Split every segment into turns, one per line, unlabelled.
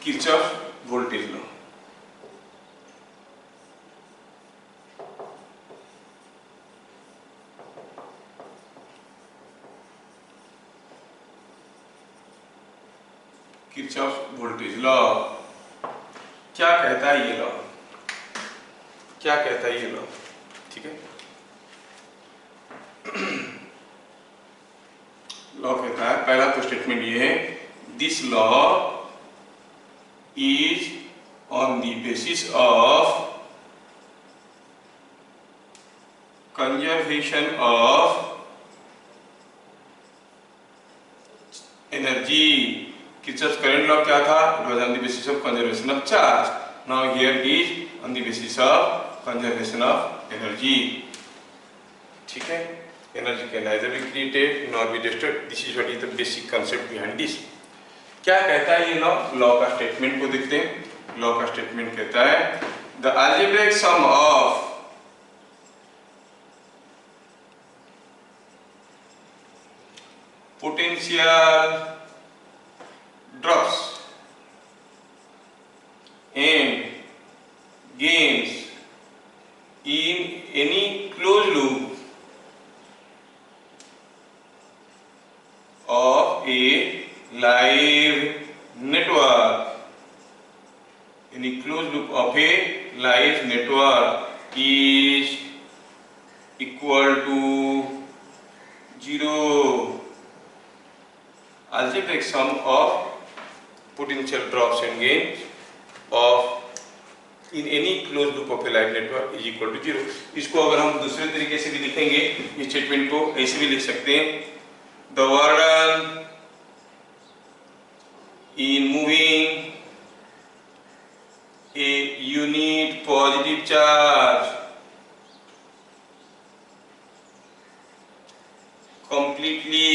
Kirchhoff voltage law. Kirchhoff voltage law क्या कहता है ये लॉ, क्या कहता है ये लॉ? ठीक है, लॉ कहता है, पहला तो स्टेटमेंट ये है, this law is on the basis of conservation of energy. Kirchhoff current law क्या था? It was on the basis of conservation of charge. Now here is on the basis of conservation of energy. ठीक है, energy can neither be created nor be destroyed. This is what is the basic concept behind this. क्या कहता है ये law? Law का statement को देखते हैं। लॉ का स्टेटमेंट कहता है, the algebraic sum of potential drops and gains in any closed loop of a live network, any closed loop of a live network is equal to 0. Algebraic sum of potential drops and gains of in any closed loop of a live network is equal to 0. इसको अगर हम दूसरे तरीके से भी लिखेंगे, इस statement को ऐसे भी लिख सकते हैं, the burden in moving a unit positive charge completely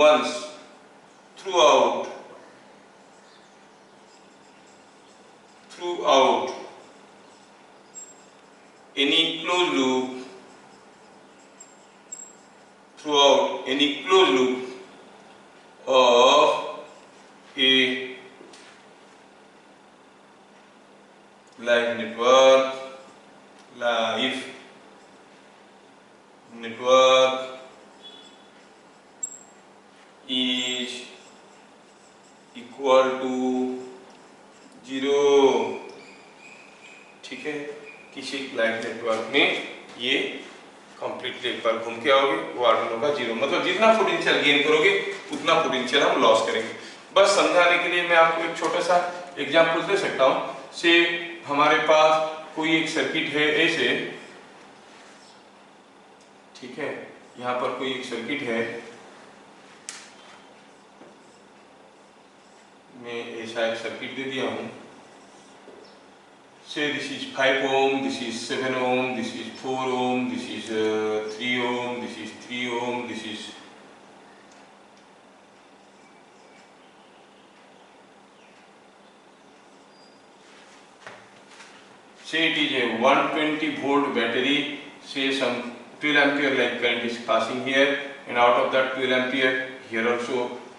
once throughout any closed loop of a live network is equal to 0. ठीक है, किसी लाइव नेटवर्क में ये कंप्लीटली एक बार घूम के आओगे, वो आर्डर होगा 0। मतलब जितना पोटेंशियल गेन करोगे उतना पोटेंशियल हम लॉस करेंगे। बस समझाने के लिए मैं आपको एक छोटा सा एग्जांपल दे सकता हूँ। से हमारे पास कोई एक सर्किट है ऐसे, ठीक है, यहाँ पर कोई एक सर्किट है, मैं ऐसा एक सर्किट दे दिया हूँ। Say this is 5 ohm, this is 7 ohm, this is 4 ohm, this is 3 ohm, this is 3 ohm, this is say it is a 120 volt battery. Say some 12 ampere like current is passing here, and out of that 12 ampere here also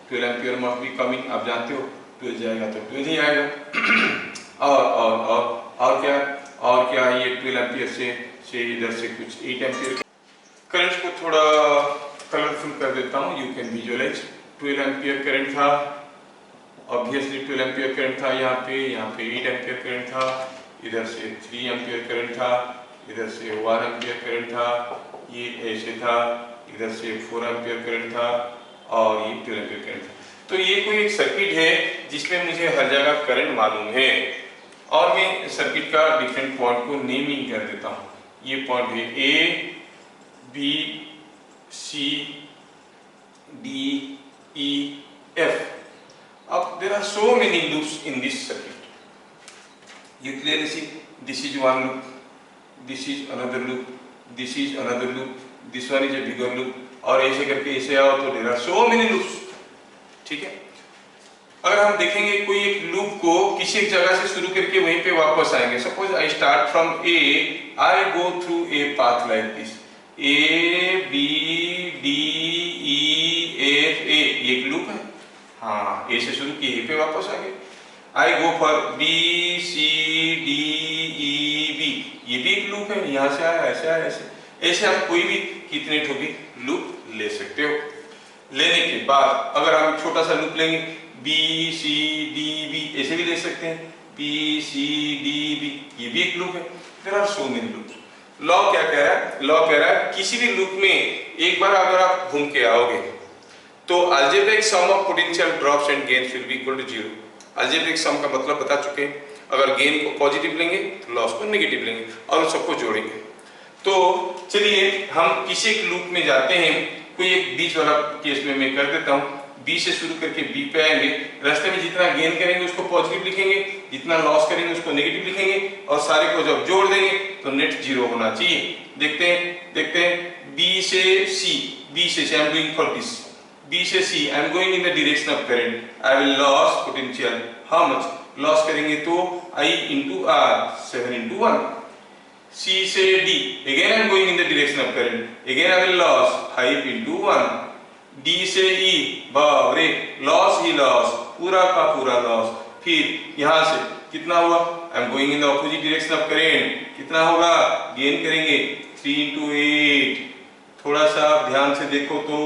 12 ampere must be coming. आप जानते हो 12 जाएगा तो 12 ही आएगा। और क्या ये 12 ampere से इधर से कुछ 8 एम्पियर करंट को थोड़ा कलरफुल कर देता हूँ। You can visualise 12 ampere current था, ऑब्वियसली 12 एम्पियर करंट था, यहाँ पे 8 एम्पियर करंट था, इधर से 3 एम्पियर करंट था, इधर से 1 एम्पियर करंट था, ये ऐसे था, इधर से 4 एम्पियर करंट था और ये 12 एम्पियर करंट था। तो ये कोई एक सर्किट है जिसमें मुझे हर जगह करंट मालूम है, और मैं सर्किट का डिफरेंट पॉइंट को नेमिंग कर देता हूँ। ये पॉइंट है A, B, C, D, E, F. अब there are so many loops in this circuit. You clearly see this is one loop, this is another loop, this is another loop, this one is a bigger loop, और ऐसे करके ऐसे आओ तो there are so many loops। ठीक है, अगर हम देखेंगे कोई एक लूप को किसी एक जगह से शुरू करके वहीं पे वापस आएंगे। Suppose I start from A, I go through a path like this, A B D E F A, ये एक लूप है। हाँ, ए से शुरू किए, ए पे वापस आ गए। I go for B C D E B, ये भी एक लूप है, यहाँ से आया, ऐसे आया, ऐसे ऐसे आप कोई भी कितने ठोकी लूप ले सकते हो। लेने के बाद अगर हम छोटा सा लूप लेंगे बी सी डी बी, ऐसे भी ले सकते हैं, बी सी डी बी, ये भी एक लूप है। There are so many loop. Law क्या कह रहा है? लॉ कह रहा है किसी भी लूप में एक बार अगर आप घूम के आओगे तो algebraic sum of potential drops and gains will be equal to 0। Algebraic sum का मतलब बता चुके हैं, अगर गेन को पॉजिटिव लेंगे तो लॉस को नेगेटिव लेंगे और सबको जोड़ेंगे। तो चलिए हम किसी एक लूप में जाते हैं, कोई एक बीच वाला केस में मैं कर देता हूँ। बी से शुरू करके बी पे आएंगे, रास्ते में जितना गेन करेंगे उसको पॉजिटिव लिखेंगे, जितना लॉस करेंगे उसको नेगेटिव लिखेंगे और सारे को जब जोड़ देंगे तो नेट 0 होना चाहिए। देखते हैं बी से सी, बी से I am doing for this, B से C I am going in the direction of current, I will loss potential how much, loss करेंगे तो I into R, 7 into 1. C से D, again I am going in the direction of current, again I will loss 5 into 1. D से E, बाप रे, loss ही loss, पूरा का पूरा loss. फिर यहाँ से कितना हुआ? I am going in the opposite direction of current, कितना होगा? गेन करेंगे 3 into 8। थोड़ा सा ध्यान से देखो तो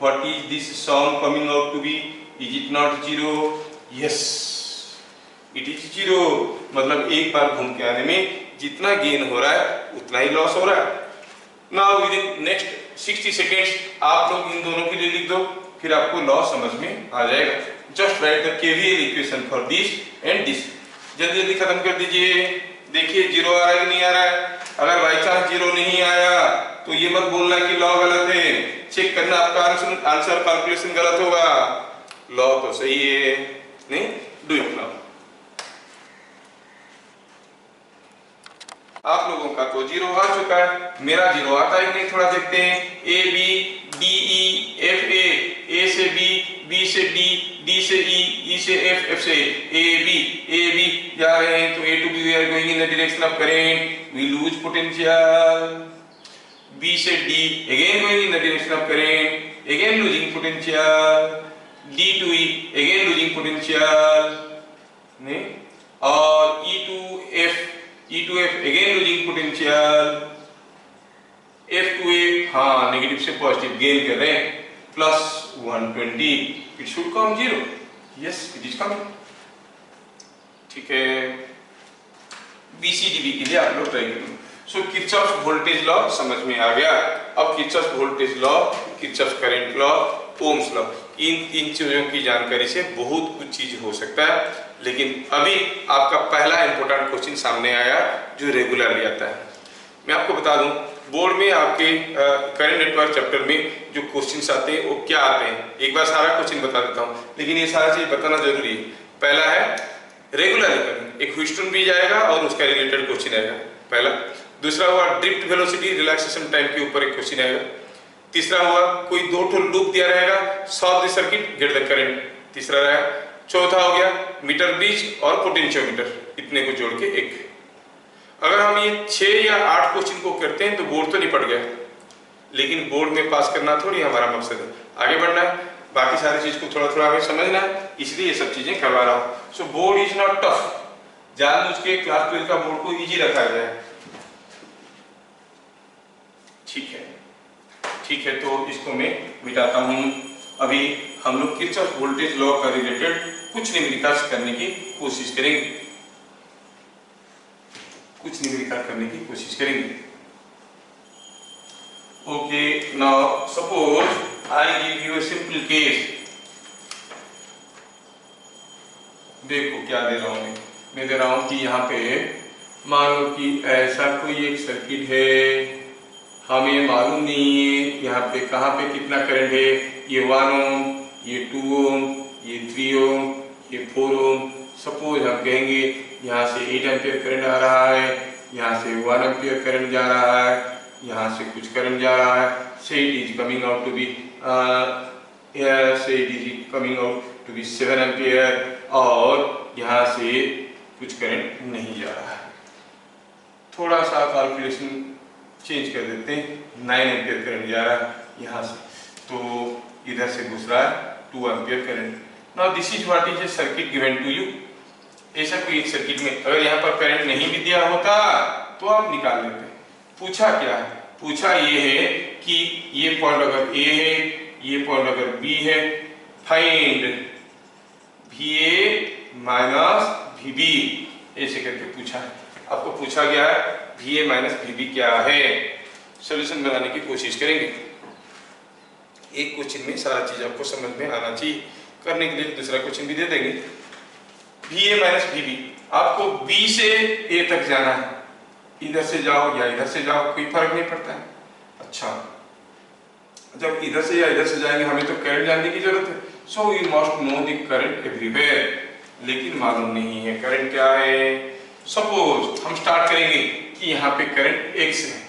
what is this sum coming out to be? Is it not 0? Yes, it is 0। मतलब एक बार घूम के आने में जितना गेन हो रहा है उतना ही लॉस हो रहा है। Now with in next 60 seconds आप लोग इन दोनों के लिए लिख दो, फिर आपको लॉस समझ में आ जाएगा। Just right the KVL equation for this and this. जल्दी जल्दी खत्म कर दीजिए। देखिए 0 आ रहा है कि नहीं आ रहा है? अगर बाई चांस 0 नहीं आया तो ये मत बोलना कि लॉ गलत है, चेक करना आपका आंसर कैलकुलेशन गलत होगा। लॉ तो सही है, नहीं? Do it now. आप लोगों का तो 0 आ चुका है, मेरा 0 आता है कि नहीं थोड़ा देखते हैं। A B D E F A से बी, बी से डी, डी से ई, ई से एफ, एफ से ए बी जा रहे हैं तो A to B we are going in the direction of current, we lose potential. B से D again going in the direction of current, again losing potential. D to E again losing potential, नहीं? और E to F again losing potential. F to A हाँ negative से positive gain कर रहे हैं, plus 120, it should come 0। Yes it is coming. ठीक है, बीसीडीबी के लिए आप लोग ट्राई करेंगे। सो किरचॉफ्स वोल्टेज लॉ समझ में आ गया। अब Kirchhoff's voltage law, Kirchhoff's current law, Ohm's law, इन तीन चीजों की जानकारी से बहुत कुछ चीज हो सकता है। लेकिन अभी आपका पहला इंपॉर्टेंट क्वेश्चन सामने आया जो रेगुलरली आता है। मैं आपको बता दूं बोर्ड में आपके करंट नेटवर्क चैप्टर में जो क्वेश्चंस आते हैं वो क्या आते हैं, एक बार सारा क्वेश्चन बता देता हूं, लेकिन ये सारा चीज बताना जरूरी है। पहला है रेगुलर करंट, एक ह्यूस्टन ब्रिज आएगा और उसका रिलेटेड क्वेश्चन आएगा पहला। दूसरा हुआ ड्रिफ्ट वेलोसिटी रिलैक्सेशन टाइम के ऊपर एक क्वेश्चन आएगा। तीसरा हुआ कोई दो ठो लूप दिया रहेगा, solve the circuit get the current, तीसरा रहेगा। चौथा हो गया मीटर ब्रिज और पोटेंशियोमीटर, इतने को जोड़ के एक। अगर हम ये 6 या 8 क्वेश्चन को करते हैं तो बोर्ड तो निपट गया, लेकिन बोर्ड में पास करना थोड़ी हमारा मकसद है, आगे बढ़ना है, बाकी सारी चीज को थोड़ा थोड़ा हमें समझना है, इसलिए ये सब चीजें करवा रहा हूँ। सो बोर्ड इज नॉट टफ, जानबूझ के क्लास 12 का बोर्ड को इजी रखा गया है। ठीक है, तो इसको मैं मिटाता हूँ। अभी हम लोग किरचॉफ वोल्टेज लॉ का रिलेटेड कुछ न्यूमेरिकल्स करने की कोशिश करेंगे, okay. Now suppose I give you a simple case. देखो क्या दे रहा हूं मैं दे रहा हूं कि यहाँ पे मान लो कि ऐसा कोई एक सर्किट है, हमें मालूम नहीं है यहाँ पे कहाँ पे कितना करंट है, ये 1 ओम, ये 2 ओम, ये 3 ओम, ये 4 ओम। सपोज हम कहेंगे यहाँ से 8 एम्पियर करंट आ रहा है, यहाँ से 1 एम्पियर करंट जा रहा है, यहाँ से कुछ करंट जा रहा है, so it is coming out to be 7 ampere, और यहाँ से कुछ करंट नहीं जा रहा है। थोड़ा सा कैलकुलेशन चेंज कर देते हैं, 9 एम्पियर करंट जा रहा है यहाँ से, तो इधर से घुस रहा है 2 ampere current. Now this is what is a circuit given to you. ऐसा कोई एक सर्किट में अगर यहाँ पर करंट नहीं भी दिया होता तो आप निकाल लेते। पूछा क्या है? पूछा ये है कि ये पॉइंट अगर ए है, ये पॉइंट अगर बी है, फाइंड VA माइनस VB ऐसे करके पूछा है। आपको पूछा गया है VA माइनस VB क्या है। सॉल्यूशन बनाने की कोशिश करेंगे। एक क्वेश्चन में सारा चीज आपको समझ में आना चाहिए। करने के लिए दूसरा क्वेश्चन भी दे देंगे। VA माइनस VB, आपको B से A तक जाना है। इधर से जाओ या इधर से जाओ कोई फर्क नहीं पड़ता है। अच्छा, जब इधर से या इधर से जाएंगे हमें तो करंट जानने की जरूरत है। So we must know the current everywhere, लेकिन मालूम नहीं है करंट क्या है। सपोज हम स्टार्ट करेंगे कि यहाँ पे करंट X है,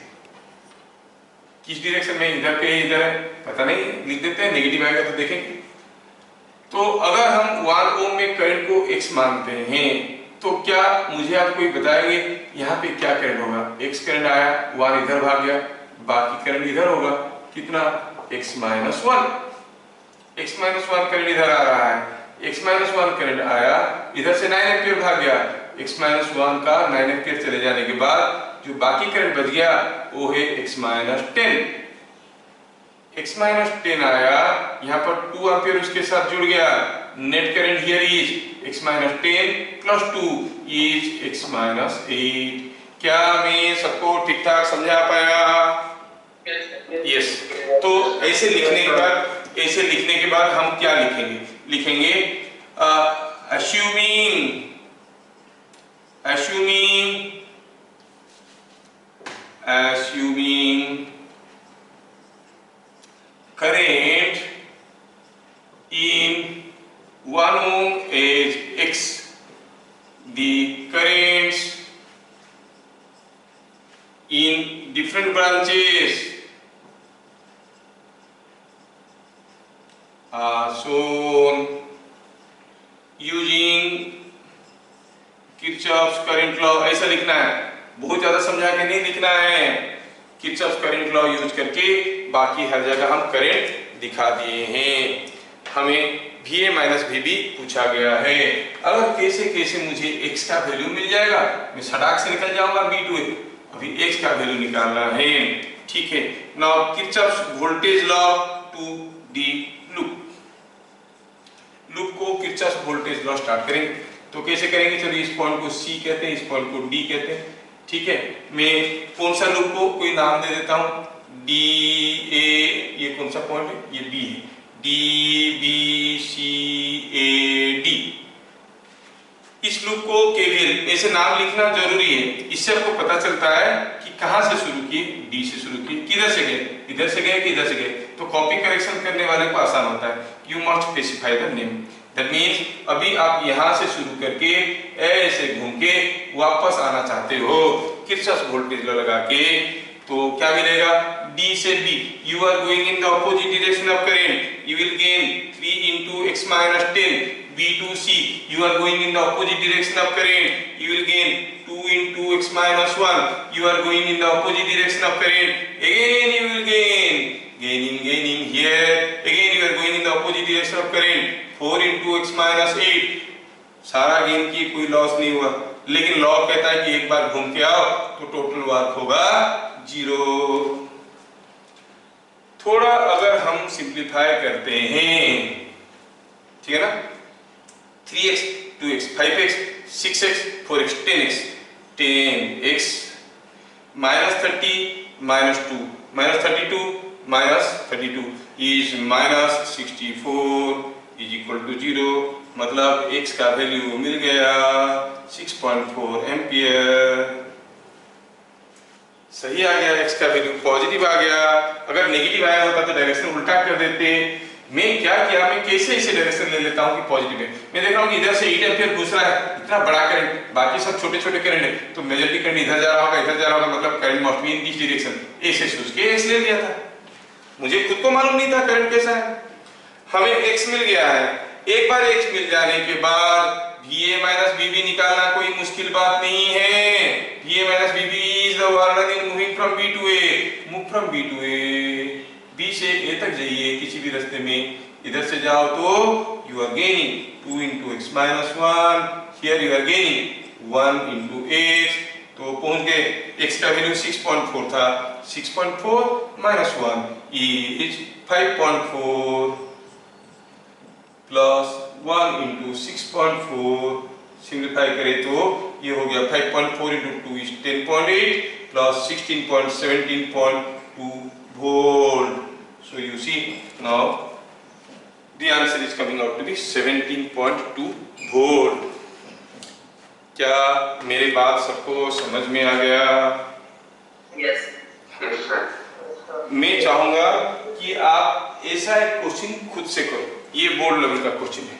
किस डायरेक्शन में, इधर पे इधर है, पता नहीं, लिख देते हैं, नेगेटिव आएगा तो देखेंगे। तो अगर हम 1 ओम में करंट को X मानते हैं तो क्या मुझे आप कोई बताएंगे यहाँ पे क्या करंट होगा? X करंट आया, 1 इधर भाग गया, बाकी करंट इधर होगा, कितना? X minus 1। X minus 1 current इधर आ रहा है, X माइनस 1 करंट आया, इधर से 9 एम्पीयर भाग गया। X माइनस 1 का 9 एम्पीयर चले जाने के बाद जो बाकी करंट बच गया वो है X माइनस 10। X माइनस 10 आया, यहाँ पर 2 एम्पीयर उसके साथ जुड़ गया। Net current here is X minus 10 plus 2 is X minus 8। क्या मैं सबको ठीक ठाक समझा पाया? यस। तो ऐसे लिखने के बाद हम क्या लिखेंगे? लिखेंगे assuming current in 1 ohm is X, the currents in different branches are shown using Kirchhoff's current law. ऐसा लिखना है, बहुत ज्यादा समझा के नहीं लिखना है। किरचॉफ्स करंट लॉ यूज करके बाकी हर जगह हम करंट दिखा दिए हैं। हमें VA माइनस VB पूछा गया है। अगर कैसे कैसे मुझे X का वैल्यू मिल जाएगा, मैं सड़क से निकल जाऊंगा B टू A। अभी X का वैल्यू निकालना है, ठीक है। Now Kirchhoff's voltage law to the loop को किरचॉफ्स वोल्टेज लॉ स्टार्ट करेंगे। तो कैसे करेंगे? चलिए इस पॉइंट को C कहते हैं, इस पॉइंट को D कहते हैं, ठीक है। मैं कौन सा लूप को कोई नाम दे देता हूं, DA, ये कौन सा पॉइंट है? ये B है, DBCAD। इस लूप को केवीएल ऐसे नाम लिखना जरूरी है। इससे आपको पता चलता है कि कहां से शुरू किए, D से शुरू किए, किधर से गए, इधर से गए कि इधर से गए। तो कॉपी करेक्शन करने वाले को आसान होता है। You must specify the name. That means अभी आप यहां से शुरू करके ऐसे घूम के वापस आना चाहते हो किरचॉफ्स वोल्टेज लॉ लगा के, तो क्या मिलेगा? D से B, you are going in the opposite direction of current, you will gain 3 into X minus 10. B to C, you are going in the opposite direction of current, you will gain 2 into X minus 1. You are going in the opposite direction of current, again you will gaining here, again you are going in the opposite direction of current, 4 into X minus 8. सारा gain की कोई loss नहीं हुआ, लेकिन law कहता है कि एक बार घूम के आओ तो टोटल वर्क होगा 0। थोड़ा अगर हम सिंप्लीफाई करते हैं, ठीक है ना, 3x 2x 5x 6x 4x 10x 10x minus 30 minus 2 minus 32 minus 32 is minus 64 is equal to 0। मतलब x का वैल्यू मिल गया 6.4 एम्पियर। सही आ गया, x का वैल्यू पॉजिटिव आ गया। अगर नेगेटिव आया होता तो डायरेक्शन उल्टा कर देते। मैं क्या किया, मैं कैसे इसे डायरेक्शन ले लेता हूं कि पॉजिटिव है। मैं देख रहा हूं कि इधर से 8 एम्पीयर घुस रहा है, इतना बड़ा करंट, बाकी सब छोटे छोटे करंट है, तो मेजॉरिटी करंट इधर जा रहा होगा, इधर जा रहा होगा, मतलब current must be in this direction. ऐसे सोच के x ले लिया था। मुझे खुद को मालूम नहीं था करंट कैसा है। हमें x मिल गया है। एक बार x मिल जाने के बाद VA माइनस VB निकालना कोई मुश्किल बात नहीं है। VA minus VB is the one in moving from B to A, move from B to A, B से A तक जाइए किसी भी रास्ते में, इधर से जाओ तो you are gaining 2 into x minus 1, here you are gaining 1 into x, तो पहुंच गए x का वैल्यू 6.4 था, 6.4 minus 1 is 5.4 plus 1 into 6.4, simplify करें तो ये हो गया 5.4 into 2 is 10.8 plus 16.17.2 volt. So you see now the answer is coming out to be 17.2 volt. क्या मेरी बात सबको समझ में आ गया?
Yes. Yes, sir.
मैं चाहूंगा कि आप ऐसा एक क्वेश्चन खुद से करो। ये बोर्ड लेवल का क्वेश्चन है,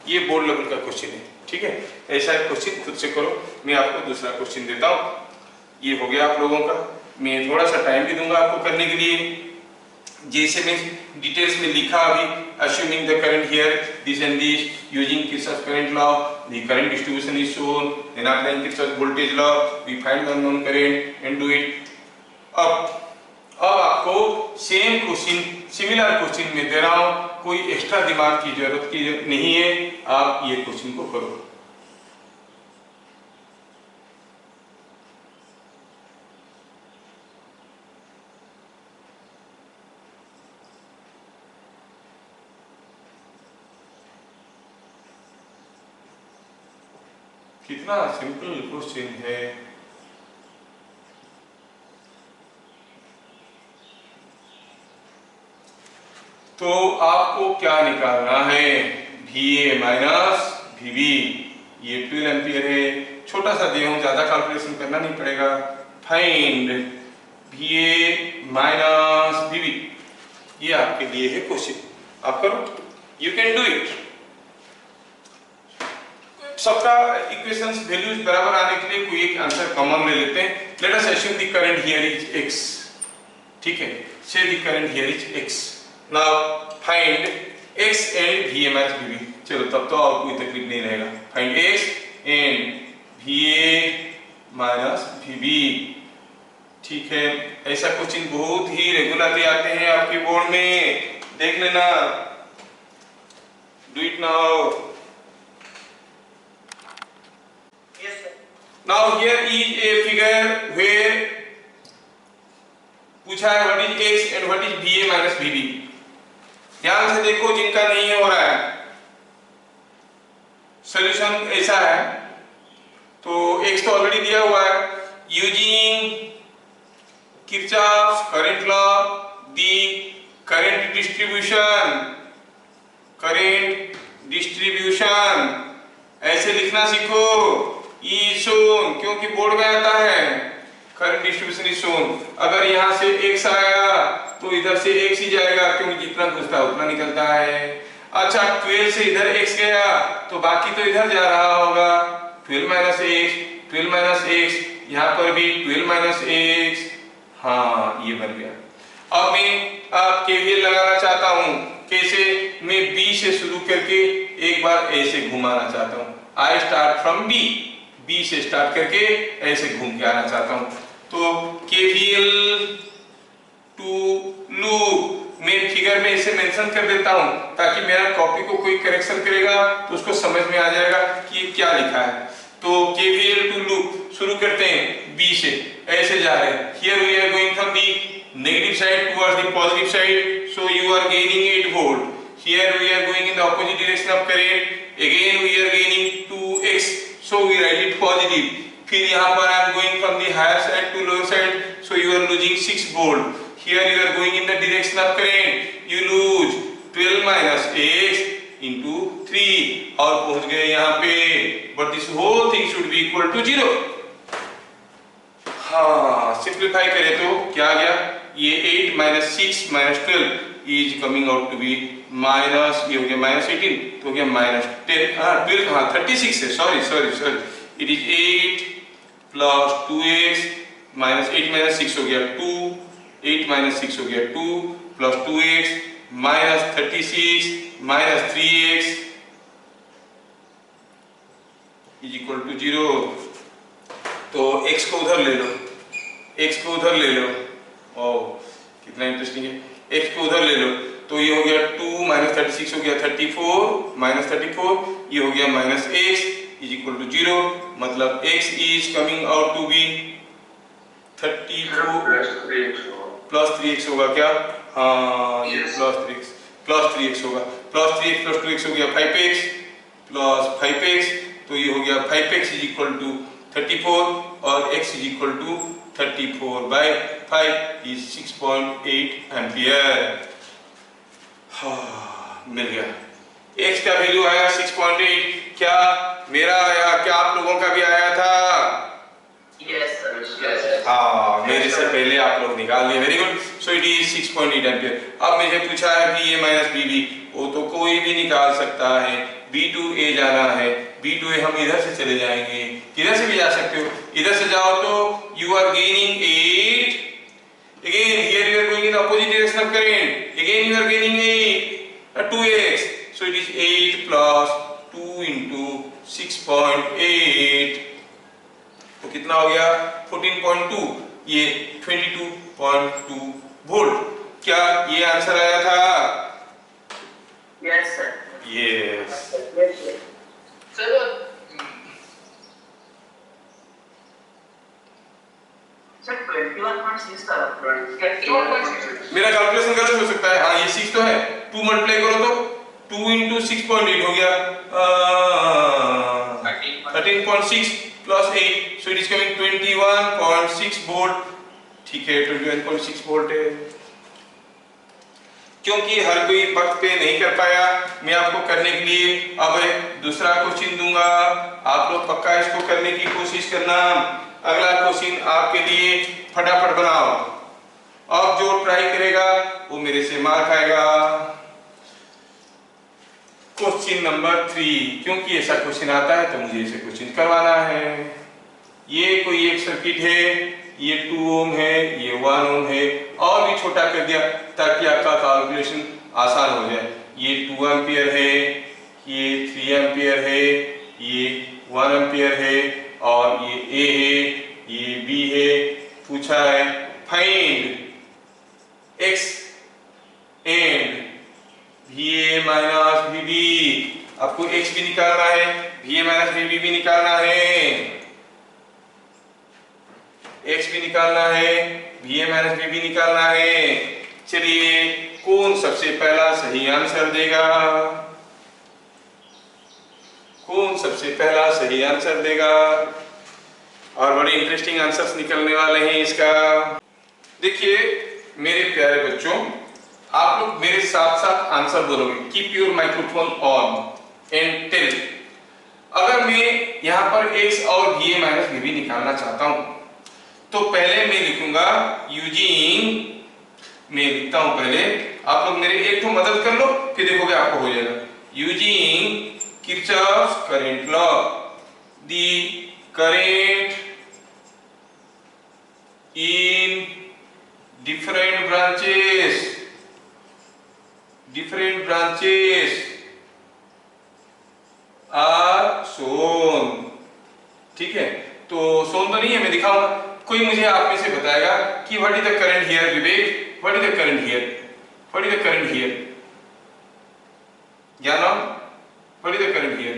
ये बोर्ड लेवल का क्वेश्चन है, ठीक है? ऐसा एक क्वेश्चन खुद से करो। मैं आपको दूसरा क्वेश्चन देता हूँ। ये हो गया आप लोगों का। मैं थोड़ा सा टाइम भी दूंगा आपको करने के लिए, जैसे मैं डिटेल्स में लिखा अभी, assuming the current here this and this, using Kirchhoff's current law, the current distribution is shown, then applying Kirchhoff's voltage law, we find the unknown current and do it. अब आपको सेम क्वेश्चन, सिमिलर क्वेश्चन में दे रहा हूँ, कोई extra दिमाग की जरूरत नहीं है, आप ये क्वेश्चन को करो। कितना सिंपल क्वेश्चन है। तो आपको क्या निकालना है? VA माइनस VB, ये 12 एम्पियर है। छोटा सा दिया हूं, ज्यादा कैलकुलेशन करना नहीं पड़ेगा। फाइंड VA माइनस VB, ये आपके लिए है क्वेश्चन, आप करो, यू कैन डू इट। सबका इक्वेशंस वैल्यूज बराबर आने के लिए कोई एक आंसर कॉमन ले लेते हैं। Let us assume the current here is x, ठीक है? से the current here is x। Now find x and VA minus VB। चलो तब तो और कोई तकलीफ नहीं रहेगा। Find x and VA minus VB, ठीक है? ऐसा क्वेश्चन बहुत ही रेगुलरली आते हैं आपके बोर्ड में, देख लेना। Do it now. Now here is a figure where पूछा है what is x and what is VA minus VB। ध्यान से देखो जिनका नहीं हो रहा है, सॉल्यूशन ऐसा है। तो x तो ऑलरेडी दिया हुआ है। यूजिंग किरचॉफ्स करंट लॉ, दी करंट डिस्ट्रीब्यूशन ऐसे लिखना सीखो। ई शोन, क्योंकि बोर्ड में आता है करंट डिस्ट्रीब्यूशन इज शोन। अगर यहाँ से x आया तो इधर से x ही जाएगा, क्योंकि जितना घुसता है उतना निकलता है। अच्छा 12 से इधर x गया तो बाकी तो इधर जा रहा होगा। 12 माइनस x, 12 माइनस x, यहाँ पर भी 12 माइनस x। हाँ ये बन गया। अब मैं KVL लगाना चाहता हूँ। कैसे? मैं B से शुरू करके एक बार ऐसे घुमाना चाहता हूँ। I start from B से स्टार्ट करके ऐसे घूम के आना चाहता हूँ। तो KVL टू लूप मैं फिगर में ऐसे मेंशन कर देता हूँ, ताकि मेरा कॉपी को कोई करेक्शन करेगा तो उसको समझ में आ जाएगा कि ये क्या लिखा है। तो KVL टू लूप शुरू करते हैं B से, ऐसे जा रहे हैं। Here we are going from the negative side towards the positive side, so you are gaining 8 volt. Here we are going in the opposite direction of current, again we are gaining 2x, so we write it positive. फिर यहाँ पर I am going from the higher side to lower side, so you are losing 6 volt. Here you are going in the direction of current, you lose 12 minus x into 3 और पहुंच गए यहाँ पे। But this whole thing should be equal to 0. हाँ simplify करें तो क्या आ गया? ये 8 minus 6 minus 12 is coming out to be minus, ये हो गया minus 18, तो हो गया minus 10, हाँ 12 हाँ 36 है, sorry it is 8 plus 2x minus 8 minus 6 हो गया 2, 8 minus 6 हो गया 2 plus 2x minus 36 minus 3x is equal to 0। तो x को उधर ले लो, x को उधर ले लो। ओह कितना इंटरेस्टिंग है, x को उधर ले लो तो ये हो गया 2 माइनस 36 हो गया 34 माइनस 34, ये हो गया minus x is equal to 0, मतलब x is coming out to be 34 plus 3x होगा क्या? हाँ, ये प्लस 3x होगा, प्लस 3x प्लस 2x हो गया 5x प्लस 5x, तो ये हो गया 5x इज इक्वल टू 34 और x is equal to 34 by 5 is 6.8 ampere. हाँ, मिल गया। x का वैल्यू आया 6.8, क्या मेरा आया, क्या आप लोगों का भी आया था?
Yes, sir.
हाँ, मेरे से पहले आप लोग निकाल लिए, very good. So it is 6.8 ampere. अब मुझे पूछा है कि ये माइनस बी, वो तो कोई भी निकाल सकता है, बी टू ए जाना है, बी टू ए हम इधर से चले जाएंगे, किधर से भी जा सकते हो, इधर से जाओ तो you are gaining 8, again here you are going in opposite direction of current, again you are gaining 8, 2x, so it is 8 plus 2 into 6.8, तो कितना हो गया 14.2, ये 22.2 वोल्ट। क्या ये आंसर आया था?
Yes, sir.
Yes.
Sir, sir, 21.6 का 21.6
मेरा कैलकुलेशन गलत हो सकता है, हाँ ये 6 तो है, 2 मल्टीप्लाई करो तो 2 इंटू 6.8 हो गया 13.6 plus 8, so it is coming 21.6 volt. ठीक है, 21.6 वोल्ट है। क्योंकि हर कोई वक्त पे नहीं कर पाया, मैं आपको करने के लिए अब एक दूसरा क्वेश्चन दूंगा, आप लोग पक्का इसको करने की कोशिश करना। अगला क्वेश्चन आपके लिए फटाफट बनाओ, अब जो ट्राई करेगा वो मेरे से मार खाएगा। क्वेश्चन नंबर 3, क्योंकि ऐसा क्वेश्चन आता है तो मुझे इसे क्वेश्चन करवाना है। ये कोई एक सर्किट है, ये 2 ओम है, ये 1 ओम है, और भी छोटा कर दिया ताकि आपका कैलकुलेशन आसान हो जाए। ये 2 एम्पियर है, ये 3 एम्पियर है, ये 1 एम्पियर है, और ये ए है, ये बी है। पूछा है find x and VA minus VB, आपको x भी निकालना है, VA माइनस VB भी निकालना है, x भी निकालना है, VA माइनस VB निकालना है। चलिए, कौन सबसे पहला सही आंसर देगा? कौन सबसे पहला सही आंसर देगा? और बड़े इंटरेस्टिंग आंसर्स निकलने वाले हैं इसका। देखिए मेरे प्यारे बच्चों, आप लोग मेरे साथ साथ आंसर बोलोगे। Keep your microphone on and tell. अगर मैं यहाँ पर x और VA माइनस VB निकालना चाहता हूं तो पहले मैं लिखूंगा यूजिंग, मैं लिखता हूं पहले, आप लोग मेरे एक तो मदद कर लो, फिर देखोगे आपको हो जाएगा। Using Kirchhoff's current law, the current in different branches are shown। ठीक है, तो shown तो नहीं है, मैं दिखाऊंगा। कोई मुझे आप में से बताएगा कि what is the current here Vivek, what is the current here, what is the current here, Gyanam, what is the current here?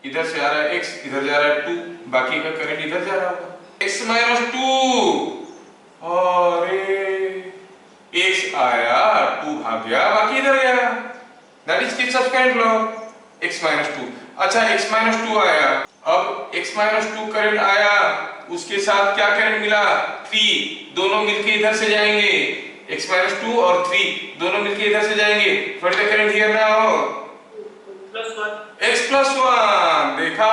इधर से आ रहा है x, इधर जा रहा है 2, बाकी का करंट इधर जा रहा होगा x माइनस 2। अरे x आया, 2 भाग गया, बाकी इधर गया, that is Kirchhoff's current law. x minus 2, अच्छा x माइनस 2 आया, अब x माइनस 2 करंट आया, उसके साथ क्या करंट मिला? 3, दोनों मिलके इधर से जाएंगे, x माइनस 2 और 3 दोनों मिलके इधर से जाएंगे। What is the current here now? x plus 1। देखा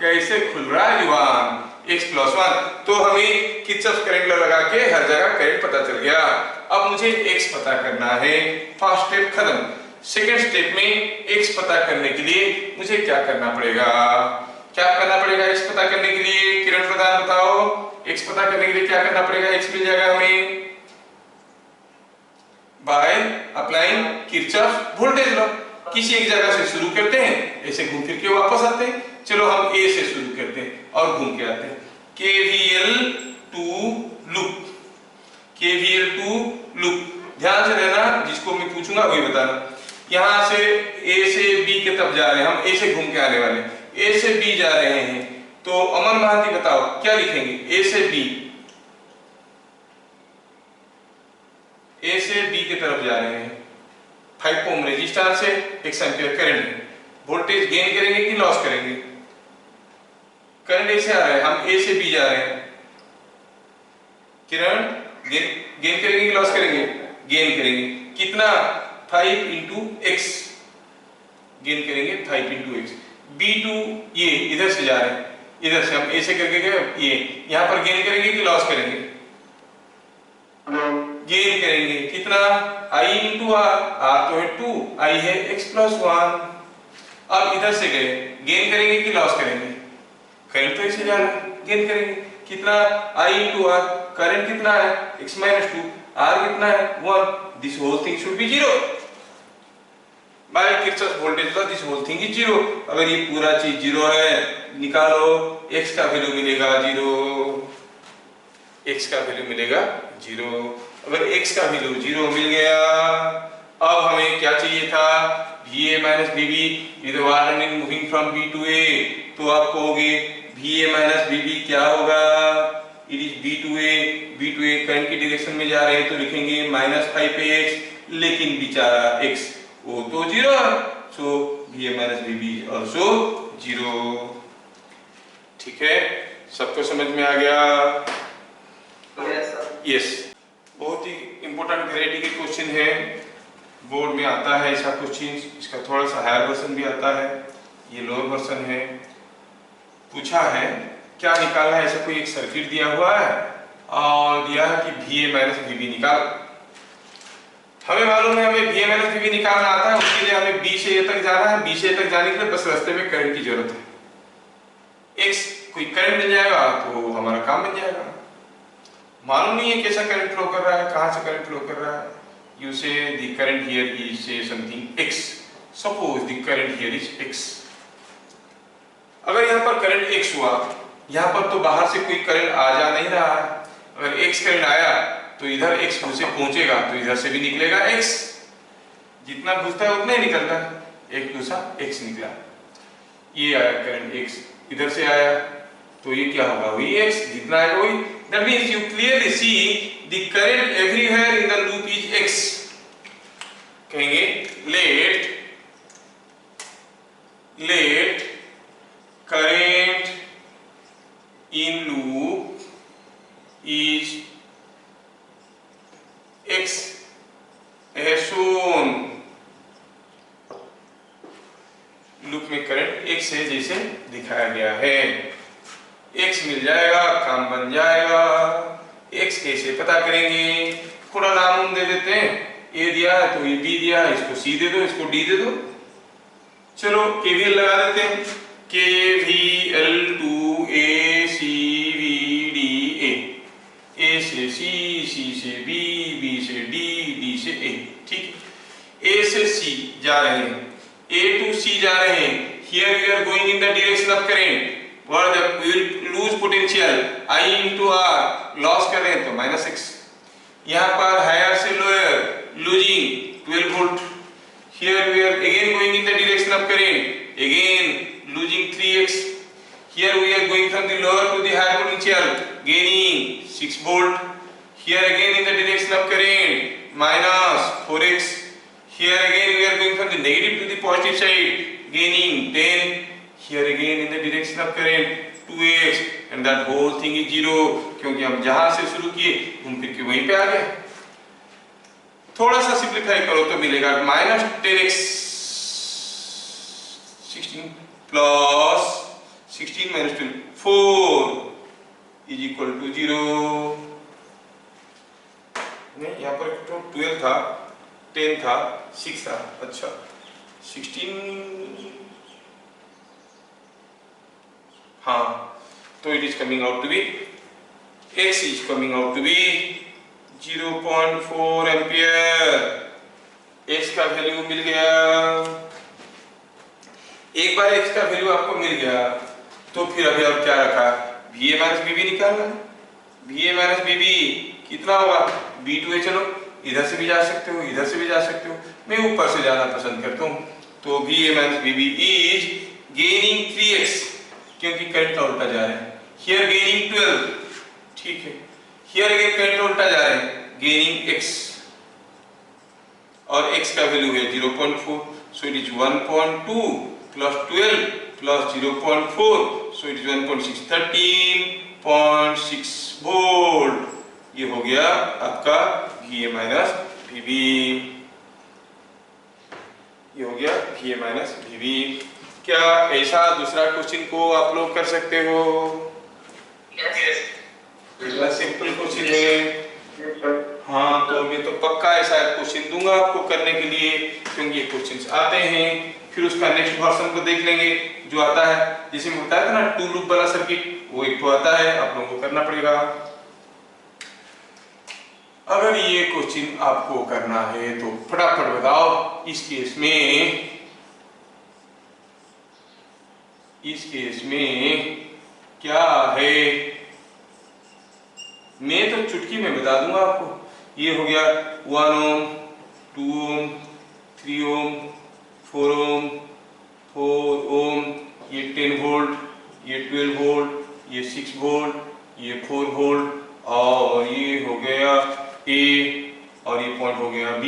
कैसे खुल रहा है जुबान, x प्लस 1। तो हमें किरचॉफ्स करंट लॉ लगा के हर जगह करंट पता चल गया। अब मुझे x पता करना है, फर्स्ट स्टेप खत्म। सेकंड स्टेप में x पता करने के लिए मुझे क्या करना पड़ेगा? क्या करना पड़ेगा x पता करने के लिए? किरण प्रधान बताओ, x पता करने के लिए क्या करना पड़ेगा? x मिल जाएगा हमें by applying Kirchhoff's voltage law. किसी एक जगह से शुरू करते हैं, ऐसे घूम फिर के वापस आते हैं। चलो हम A से शुरू करते हैं और घूम के आते हैं। KVL to loop, KVL to loop, ध्यान से रहना, जिसको पूछूंगा वही बताना। यहाँ से ए से बी के तरफ जा रहे हैं, हम ए से घूम के आने वाले, ए से बी जा रहे हैं, तो अमन महांती बताओ क्या लिखेंगे? ए से बी, ए से बी की तरफ जा रहे हैं, 5 ओम रेजिस्टेंस से 1 एम्पियर करंट, वोल्टेज गेन करेंगे कि लॉस करेंगे? करंट ए से आ रहा है, हम ए से बी जा रहे हैं, किरण गेन करेंगे कि लॉस करेंगे? गेन करेंगे। कितना? 5 इंटू एक्स, गेन करेंगे 5 इंटू एक्स। B2 ये इधर से जा रहे हैं, इधर से हम ए से करके गए, ये यहाँ पर गेन करेंगे कि लॉस करेंगे? गेन करेंगे। कितना? I इंटू आर, आर तो है 2, I है x प्लस 1। अब इधर से गए, गेन करेंगे कि लॉस करेंगे? करंट तो ऐसे जा रहा है, गेन करेंगे। कितना? I इंटू आर, करंट कितना है? x माइनस 2, आर कितना है? 1। This whole thing should be 0 by Kirchhoff voltage law, this whole thing is 0। अगर ये पूरा चीज 0 है, निकालो x का वैल्यू मिलेगा 0, x का वैल्यू मिलेगा 0। अगर x का वैल्यू 0 मिल गया, अब हमें क्या चाहिए था? VA minus VB with wire moving from B to A, तो आप कहोगे VA माइनस VB क्या होगा? It is B to A current की डायरेक्शन में जा रहे हैं तो लिखेंगे माइनस 5x, लेकिन बेचारा x वो तो 0 है, सो VA minus VB is also 0। ठीक है, सबको समझ में आ गया? यस। बहुत ही इंपॉर्टेंट वैरायटी के क्वेश्चन है, बोर्ड में आता है ऐसा क्वेश्चन। इसका थोड़ा सा हायर वर्जन भी आता है, ये लोअर वर्जन है। पूछा है क्या निकालना है, ऐसा कोई एक सर्किट दिया हुआ है और दिया है कि VA माइनस VB निकाल। हमें मालूम है हमें VA माइनस VB निकालना आता है, उसके लिए हमें B से A तक जाना है। B से A तक जाने के लिए बस रास्ते में करंट की जरूरत है। X कोई करंट मिल जाएगा तो हमारा काम बन जाएगा। मालूम नहीं है कैसा करंट फ्लो कर रहा है, कहां से करंट फ्लो कर रहा है। You say the current here is say something X. Suppose the current here is X. अगर यहाँ पर करंट X हुआ, यहाँ पर तो बाहर से कोई करंट आ जा नहीं रहा है। अगर X करंट आया तो इधर X से पहुंचेगा तो इधर से भी निकलेगा X। जितना घुसता है उतना ही निकलता है, एक दूसरा X निकला। ये आया करंट X, इधर से आया तो ये क्या होगा? वही X, जितना आएगा वही। That means you clearly see the current everywhere in the loop is X. कहेंगे let current in loop is X as shown। Loop में करंट X है जैसे दिखाया गया है। X मिल जाएगा, काम बन जाएगा। X कैसे पता करेंगे? थोड़ा नाम दे देते हैं, A दिया है तो ये B दिया है, इसको C दे दो, इसको D दे दो। चलो KVL लगा देते हैं, KVL to A C V D A, A से C, C से B, B से D, D से A। ठीक, A से C जा रहे हैं, A to C जा रहे हैं। Here we are going in the direction of current, what we will lose potential I into R, loss कर रहे हैं तो माइनस x। यहाँ पर हायर से lower losing 12 volt. Here we are again going in the direction of current, again losing 3x। Here we are going from the lower to the higher potential, gaining 6 volt। Here again in the direction of current, minus 4x। Here again we are going from the negative to the positive side, gaining 10। Here again in the direction of current 2x, and that whole thing is 0, क्योंकि हम जहां से शुरू किए घूम फिर के वहीं पे आ गए। थोड़ा सा सिंप्लीफाई करो तो मिलेगा minus 10x 16 plus 16 minus 12 4 is equal to 0। नहीं, यहाँ पर तो 12 था, 10 था, 6 था। अच्छा 16, हाँ, तो it is coming out to be x is coming out to be 0.4 ampere. x का वैल्यू मिल गया। एक बार x का वैल्यू आपको मिल गया तो फिर अभी और क्या रखा? VA माइनस VB निकालना है। VA माइनस VB कितना होगा? B2A। चलो इधर से भी जा सकते हो, इधर से भी जा सकते हो। मैं ऊपर से जाना पसंद करता हूँ। तो VA minus VB is gaining 3x, क्योंकि करंट का उल्टा जा रहा है। हियर गेनिंग 12, ठीक है। हियर अगेन करंट उल्टा जा रहा है, गेनिंग x, और x का वैल्यू है 0.4, सो it is 1.2 plus 12 plus 0.4, so it is 1.6, 13.6 volt. ये हो गया आपका VA माइनस VB, ये हो गया VA माइनस VB। क्या ऐसा दूसरा क्वेश्चन को आप लोग कर सकते हो?
Yes.
इतना सिंपल क्वेश्चन है। हाँ, तो मैं तो पक्का ऐसा क्वेश्चन दूंगा आपको करने के लिए, क्योंकि ये क्वेश्चंस आते हैं। फिर उसका नेक्स्ट वर्जन को देख लेंगे जो आता है, जिसे मैं बताया था ना 2 लूप वाला सर्किट, वो एक तो आता है, आप लोगों को करना पड़ेगा। अगर ये क्वेश्चन आपको करना है तो फटाफट बताओ। इस केस में क्या है? मैं तो चुटकी में बता दूंगा आपको। ये हो गया 1 ओम, 2 ओम, 3 ओम, 4 ओम, 4 ओम, ये 10 वोल्ट, ये 12 वोल्ट, ये 6 वोल्ट, ये 4 वोल्ट, और ये हो गया A, और ये पॉइंट हो गया B।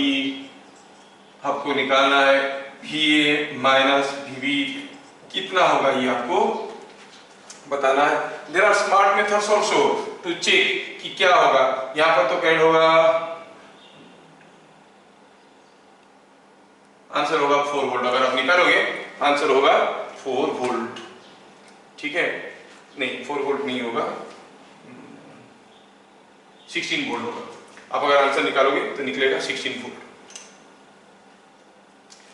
आपको निकालना है VA माइनस VB कितना होगा, ये आपको बताना है। There are smart methods also to check कि क्या होगा। यहां पर तो करंट होगा, आंसर होगा 4 वोल्ट। अगर आप निकालोगे आंसर होगा 4 वोल्ट, ठीक है। नहीं, 4 वोल्ट नहीं होगा, 16 वोल्ट होगा। आप अगर आंसर निकालोगे तो निकलेगा 16 वोल्ट,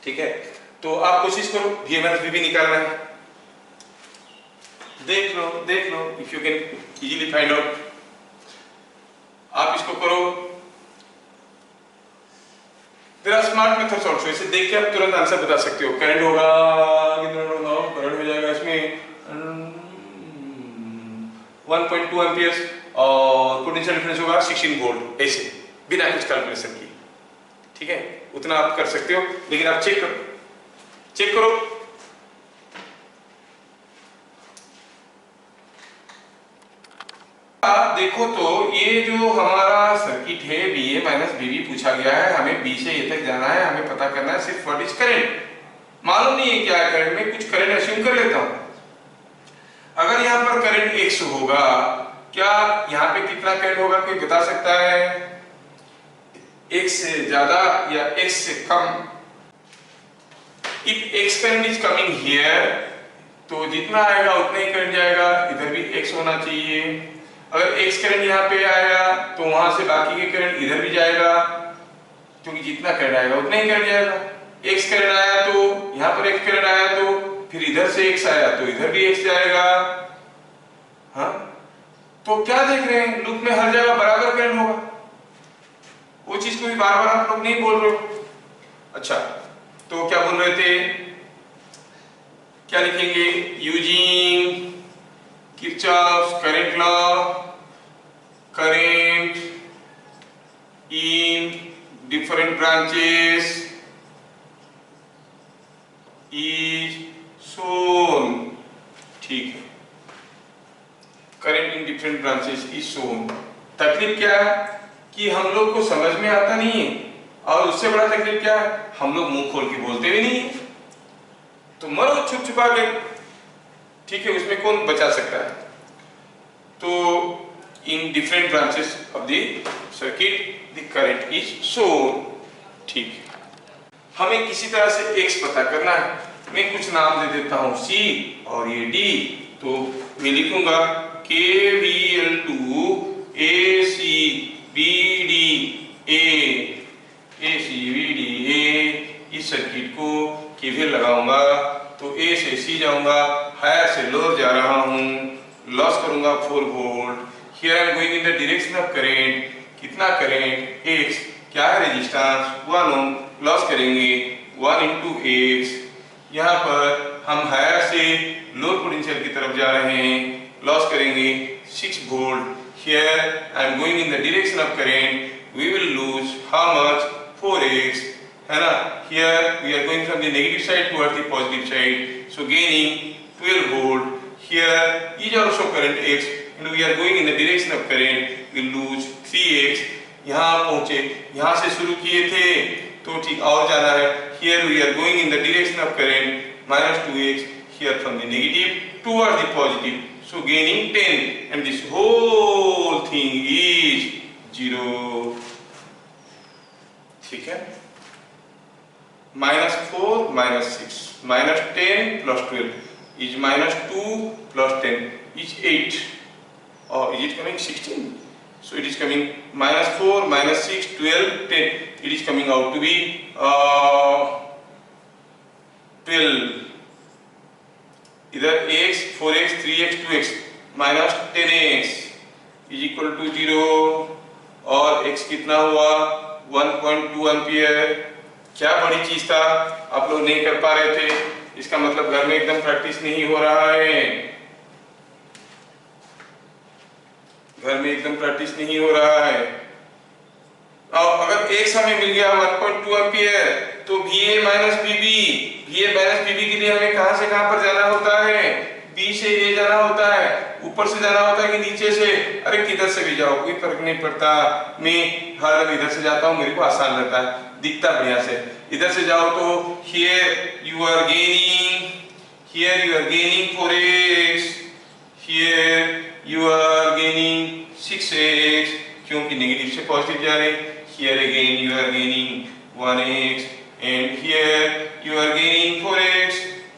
ठीक है। तो आप कोशिश करो VA माइनस VB निकालना है। देख लो if you can easily find out. आप इसको करो। There are smart methods also, इसे देख के आप तुरंत आंसर बता सकते हो। करंट होगा, करंट हो जाएगा इसमें 1.2 एम्पियर्स, और पोटेंशियल डिफरेंस होगा 16 वोल्ट, ऐसे बिना कुछ कैलकुलेशन की, ठीक है। उतना आप कर सकते हो, लेकिन आप चेक करो। आप देखो तो ये जो हमारा सर्किट है VA माइनस VB पूछा गया है, हमें B से A तक जाना है, हमें पता करना है सिर्फ व्हाट इज करंट। मालूम नहीं है क्या है करंट, में कुछ करंट अस्यूम कर लेता हूं। अगर यहाँ पर करंट X होगा, क्या यहाँ पे कितना करंट होगा कोई बता सकता है? X से ज्यादा या X से कम? If X current is coming here, तो जितना आएगा उतना ही करंट जाएगा, इधर भी X होना चाहिए। अगर X करंट यहाँ पे आया तो वहां से बाकी के करंट इधर भी जाएगा, क्योंकि जितना करंट आएगा उतना ही करंट जाएगा। X करंट आया तो यहाँ पर X करंट आया, तो फिर इधर से X आया तो इधर भी X जाएगा। हाँ, तो क्या देख रहे हैं, लूप में हर जगह बराबर करंट होगा। वो चीज को भी बार बार आप लोग नहीं बोल रहे हो। अच्छा, तो क्या बोल रहे थे, क्या लिखेंगे? Using Kirchhoff's current law, current in different branches is shown, ठीक है। Current in different branches is shown. तकलीफ क्या है कि हम लोग को समझ में आता नहीं है, और उससे बड़ा तकलीफ क्या है, हम लोग मुंह खोल के बोलते भी नहीं है। तो मरो छुप छुपा के, ठीक है, उसमें कौन बचा सकता है। तो in different branches of the circuit the current is shown, ठीक है। हमें किसी तरह से X पता करना है। मैं कुछ नाम दे देता हूं C और ये D, तो मैं लिखूंगा KVL to ACBDA। इस सर्किट को KVL लगाऊंगा तो A से C जाऊंगा, हायर से लोअर जा रहा हूं, लॉस करूंगा 4 volt. Here I am going in the direction of current, कितना करंट X, क्या है रेजिस्टेंस 1 ओम, लॉस करेंगे 1 into X। यहाँ पर हम हायर से लोअर पोटेंशियल की तरफ जा रहे हैं, लॉस करेंगे 6 volt. Here I am going in the direction of current, we will lose how much? 4x, है ना. Here we are going from the negative side towards the positive side, so gaining 12 volt. Here is also current x and we are going in the direction of current, we lose 3x. यहाँ पहुँचे, यहाँ से शुरू किए थे तो ठीक और जाना है. Here we are going in the direction of current minus 2x, here from the negative towards the positive, so gaining 10 and this whole thing is 0. ठीक है. minus 4 minus 6 minus 10 plus 12 is minus 2 plus 10 is 8, or is it coming 16? So it is coming minus 4 minus 6 12 10, it is coming out to be 12. इधर x 4x 3x 2x minus 10x is equal to 0 और x कितना हुआ 1.2 ampere. क्या बड़ी चीज था, आप लोग नहीं कर पा रहे थे, इसका मतलब घर में एकदम प्रैक्टिस नहीं हो रहा है. घर में एकदम प्रैक्टिस नहीं हो रहा है. और अगर एक समय मिल गया 1.2 एम्पियर तो VA minus BB, VA minus BB के लिए हमें कहां से कहां पर जाना होता है, B से A जाना होता है, ऊपर से जाना होता है कि नीचे से. अरे किधर से भी जाओ कोई फर्क नहीं पड़ता, मैं हर इधर से जाता हूँ, मेरे को आसान रहता है, दिखता बढ़िया से. इधर से जाओ तो here you are gaining 4x, here you are gaining 6x क्योंकि नेगेटिव से पॉजिटिव जा रहे. Here again you are gaining 1x and here you are gaining 4x,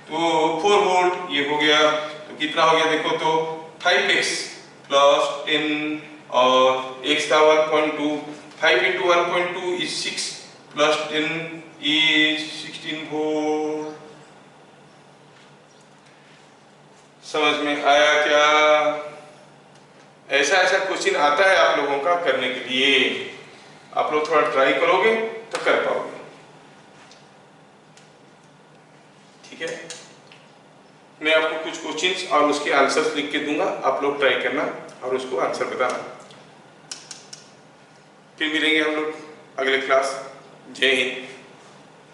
तो 4 वोल्ट ये हो गया. तो कितना हो गया देखो तो 5x plus 10 और x था 1.2, 5 into 1.2 is 6 plus 10 is 16 volt. समझ में आया क्या? ऐसा क्वेश्चन आता है आप लोगों का करने के लिए, आप लोग थोड़ा ट्राई करोगे तो कर पाओगे. ठीक है, मैं आपको कुछ क्वेश्चंस और उसके आंसर्स लिख के दूंगा, आप लोग ट्राई करना और उसको आंसर बताना. फिर मिलेंगे हम लोग अगले क्लास. जय हिंद.